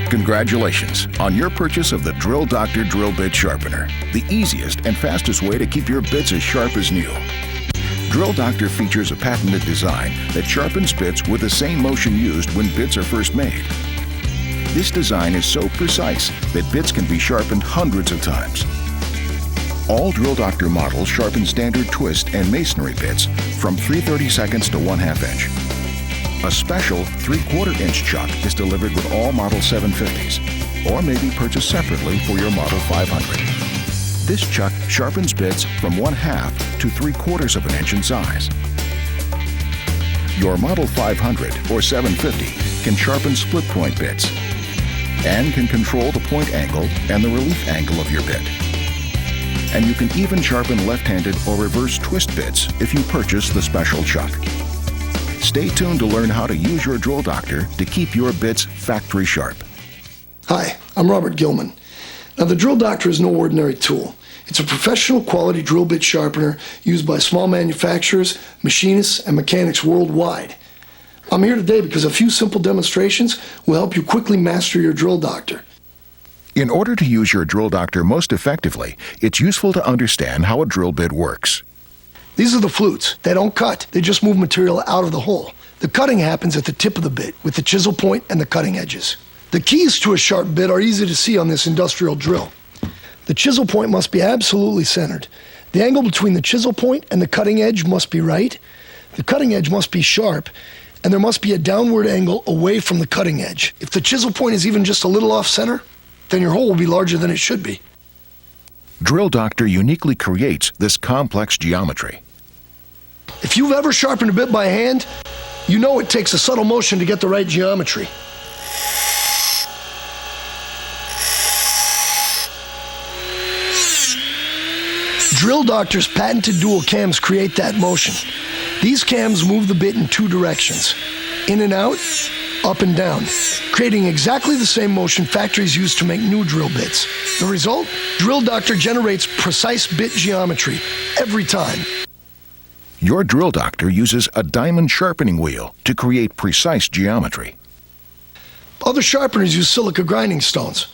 Congratulations on your purchase of the Drill Doctor Drill Bit Sharpener, the easiest and fastest way to keep your bits as sharp as new. Drill Doctor features a patented design that sharpens bits with the same motion used when bits are first made. This design is so precise that bits can be sharpened hundreds of times. All Drill Doctor models sharpen standard twist and masonry bits from 3/32 to 1/2 inch. A special 3/4 inch chuck is delivered with all Model 750s, or may be purchased separately for your Model 500. This chuck sharpens bits from 1/2 to 3/4 of an inch in size. Your Model 500 or 750 can sharpen split point bits and can control the point angle and the relief angle of your bit. And you can even sharpen left-handed or reverse twist bits if you purchase the special chuck. Stay tuned to learn how to use your Drill Doctor to keep your bits factory sharp. Hi, I'm Robert Gilman. Now, the Drill Doctor is no ordinary tool. It's a professional quality drill bit sharpener used by small manufacturers, machinists, and mechanics worldwide. I'm here today because a few simple demonstrations will help you quickly master your Drill Doctor. In order to use your Drill Doctor most effectively, it's useful to understand how a drill bit works. These are the flutes. They don't cut, they just move material out of the hole. The cutting happens at the tip of the bit with the chisel point and the cutting edges. The keys to a sharp bit are easy to see on this industrial drill. The chisel point must be absolutely centered. The angle between the chisel point and the cutting edge must be right. The cutting edge must be sharp, and there must be a downward angle away from the cutting edge. If the chisel point is even just a little off center, then your hole will be larger than it should be. Drill Doctor uniquely creates this complex geometry. If you've ever sharpened a bit by hand, you know it takes a subtle motion to get the right geometry. Drill Doctor's patented dual cams create that motion. These cams move the bit in two directions, in and out, up and down, creating exactly the same motion factories use to make new drill bits. The result? Drill Doctor generates precise bit geometry every time. Your Drill Doctor uses a diamond sharpening wheel to create precise geometry. Other sharpeners use silica grinding stones.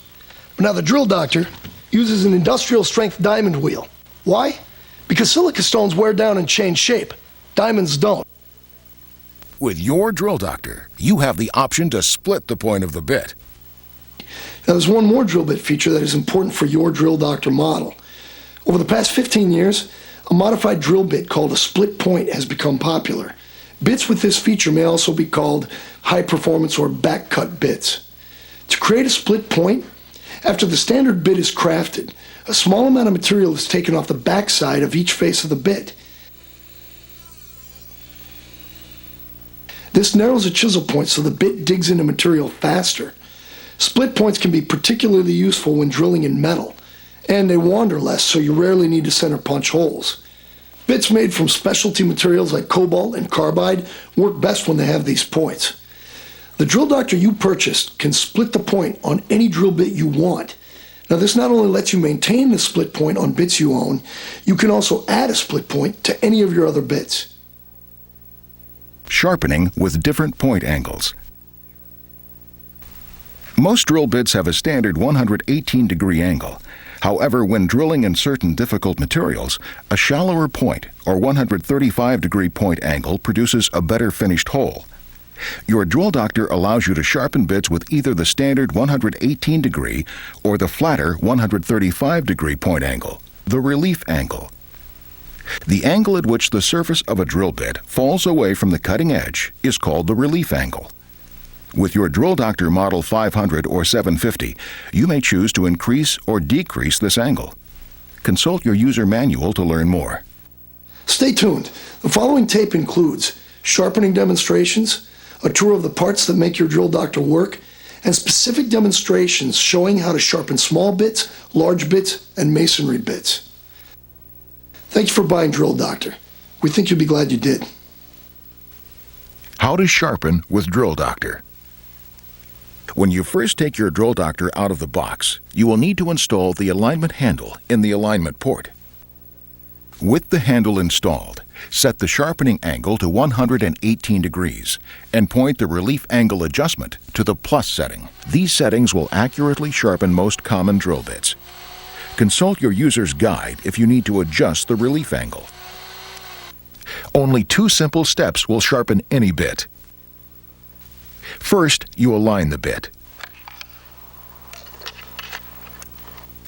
But now the Drill Doctor uses an industrial strength diamond wheel. Why? Because silica stones wear down and change shape. Diamonds don't. With your Drill Doctor, you have the option to split the point of the bit. Now there's one more drill bit feature that is important for your Drill Doctor model. Over the past 15 years, a modified drill bit called a split point has become popular. Bits with this feature may also be called high performance or back cut bits. To create a split point, after the standard bit is crafted, a small amount of material is taken off the back side of each face of the bit. This narrows the chisel point so the bit digs into material faster. Split points can be particularly useful when drilling in metal, and they wander less, so you rarely need to center punch holes. Bits made from specialty materials like cobalt and carbide work best when they have these points. The Drill Doctor you purchased can split the point on any drill bit you want. Now this not only lets you maintain the split point on bits you own, you can also add a split point to any of your other bits. Sharpening with different point angles. Most drill bits have a standard 118-degree angle. However, when drilling in certain difficult materials, a shallower point or 135-degree point angle produces a better finished hole. Your Drill Doctor allows you to sharpen bits with either the standard 118-degree or the flatter 135-degree point angle, the relief angle. The angle at which the surface of a drill bit falls away from the cutting edge is called the relief angle. With your Drill Doctor Model 500 or 750, you may choose to increase or decrease this angle. Consult your user manual to learn more. Stay tuned. The following tape includes sharpening demonstrations, a tour of the parts that make your Drill Doctor work, and specific demonstrations showing how to sharpen small bits, large bits, and masonry bits. Thank you for buying Drill Doctor. We think you'll be glad you did. How to sharpen with Drill Doctor. When you first take your Drill Doctor out of the box, you will need to install the alignment handle in the alignment port. With the handle installed, set the sharpening angle to 118 degrees and point the relief angle adjustment to the plus setting. These settings will accurately sharpen most common drill bits. Consult your user's guide if you need to adjust the relief angle. Only 2 simple steps will sharpen any bit. First, you align the bit.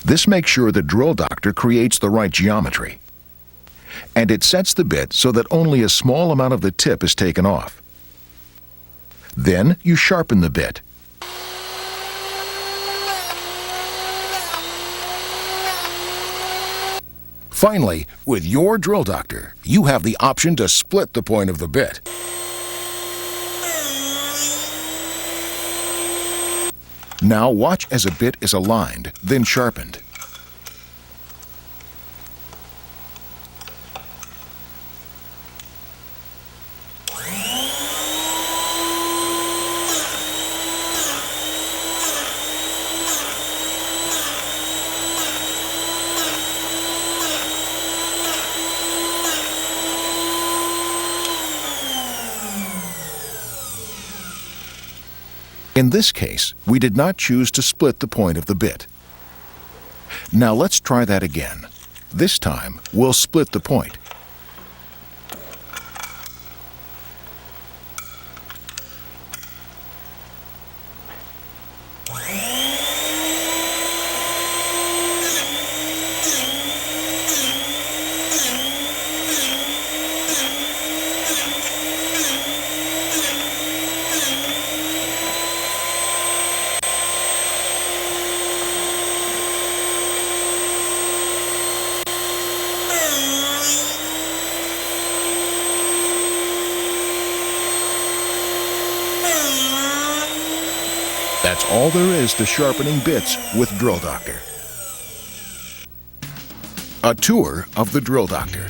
This makes sure the drill doctor creates the right geometry. And it sets the bit so that only a small amount of the tip is taken off. Then you sharpen the bit. Finally, with your drill doctor, you have the option to split the point of the bit. Now watch as a bit is aligned, then sharpened. In this case, we did not choose to split the point of the bit. Now let's try that again. This time, we'll split the point. That's all there is to sharpening bits with Drill Doctor. A tour of the Drill Doctor.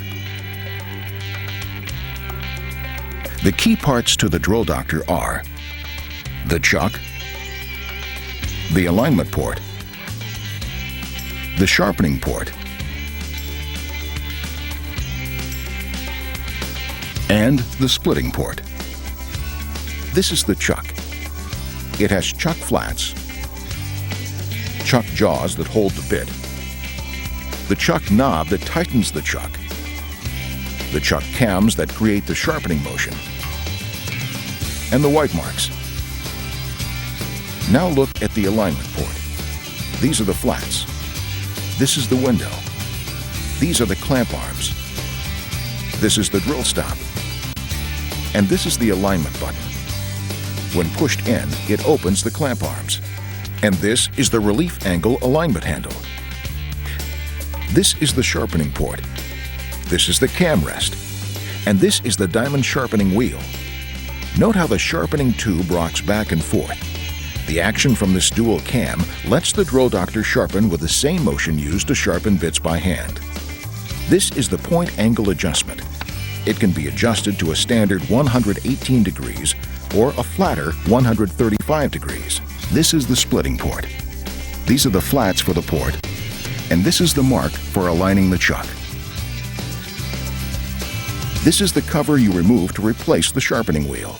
The key parts to the Drill Doctor are the chuck, the alignment port, the sharpening port, and the splitting port. This is the chuck. It has chuck flats, chuck jaws that hold the bit, the chuck knob that tightens the chuck, the chuck cams that create the sharpening motion, and the white marks. Now look at the alignment port. These are the flats. This is the window. These are the clamp arms. This is the drill stop. And this is the alignment button. When pushed in, it opens the clamp arms. And this is the relief angle alignment handle. This is the sharpening port. This is the cam rest. And this is the diamond sharpening wheel. Note how the sharpening tube rocks back and forth. The action from this dual cam lets the Drill Doctor sharpen with the same motion used to sharpen bits by hand. This is the point angle adjustment. It can be adjusted to a standard 118 degrees or a flatter 135 degrees. This is the splitting port. These are the flats for the port, and this is the mark for aligning the chuck. This is the cover you remove to replace the sharpening wheel.